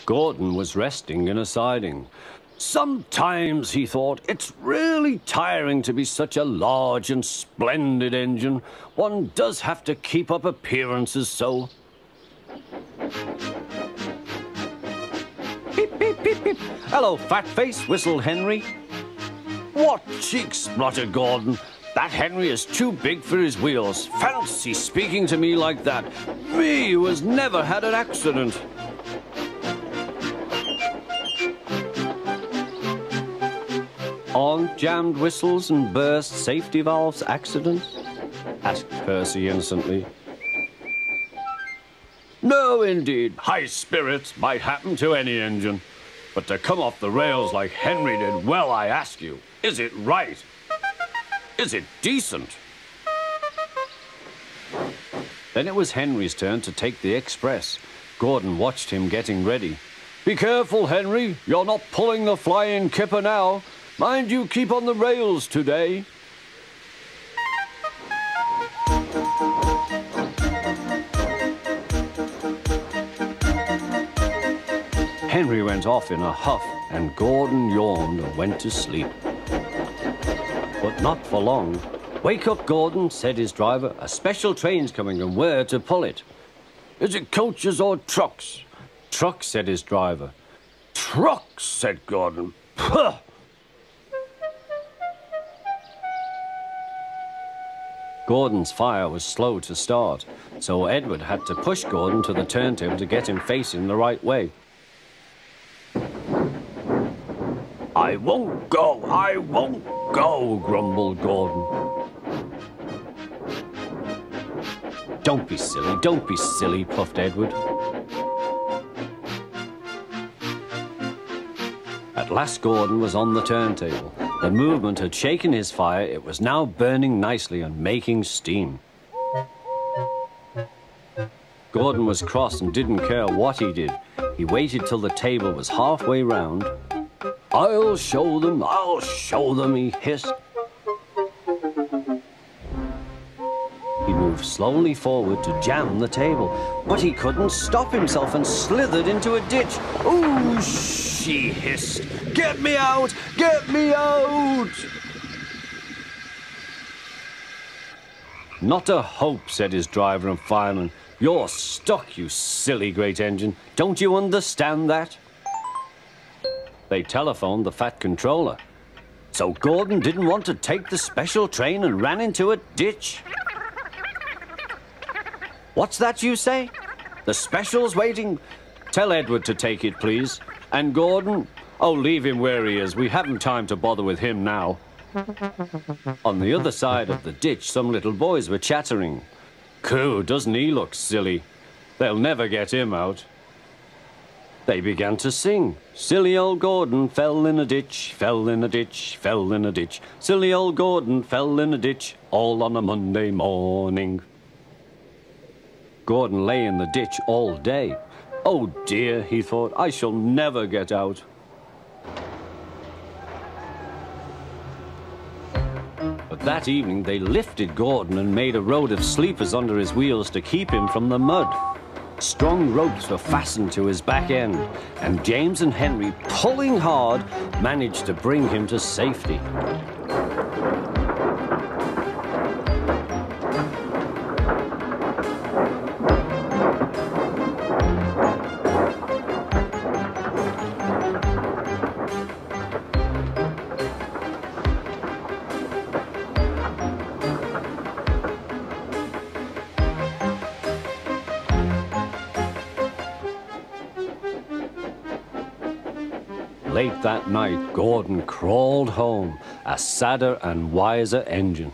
Gordon was resting in a siding. Sometimes, he thought, it's really tiring to be such a large and splendid engine. One does have to keep up appearances so. Beep, beep, beep, beep. Hello, fat face, whistled Henry. What cheeks, spluttered Gordon. That Henry is too big for his wheels. Fancy speaking to me like that. Me, who has never had an accident. Aren't jammed whistles and burst safety valves accidents? Asked Percy innocently. No, indeed. High spirits might happen to any engine. But to come off the rails like Henry did, well, I ask you, is it right? Is it decent? Then it was Henry's turn to take the express. Gordon watched him getting ready. Be careful, Henry. You're not pulling the flying kipper now. Mind you keep on the rails today. Henry went off in a huff, and Gordon yawned and went to sleep. But not for long. Wake up, Gordon, said his driver. A special train's coming, and where to pull it? Is it coaches or trucks? Trucks, said his driver. Trucks, said Gordon. Puh! Gordon's fire was slow to start, so Edward had to push Gordon to the turntable to get him facing the right way. I won't go, grumbled Gordon. Don't be silly, puffed Edward. At last Gordon was on the turntable. The movement had shaken his fire. It was now burning nicely and making steam. Gordon was cross and didn't care what he did. He waited till the table was halfway round. I'll show them, he hissed. He moved slowly forward to jam the table, but he couldn't stop himself and slithered into a ditch. Ooh, she hissed. Get me out! Get me out! Not a hope, said his driver and fireman. You're stuck, you silly great engine. Don't you understand that? They telephoned the Fat Controller. So Gordon didn't want to take the special train and ran into a ditch. What's that you say? The special's waiting. Tell Edward to take it, please. And Gordon? Oh, leave him where he is. We haven't time to bother with him now. On the other side of the ditch, some little boys were chattering. Coo, doesn't he look silly? They'll never get him out. They began to sing. Silly old Gordon fell in a ditch, fell in a ditch, fell in a ditch. Silly old Gordon fell in a ditch, all on a Monday morning. Gordon lay in the ditch all day. Oh dear, he thought, I shall never get out. But that evening they lifted Gordon and made a road of sleepers under his wheels to keep him from the mud. Strong ropes were fastened to his back end, and James and Henry, pulling hard, managed to bring him to safety. Late that night, Gordon crawled home, a sadder and wiser engine.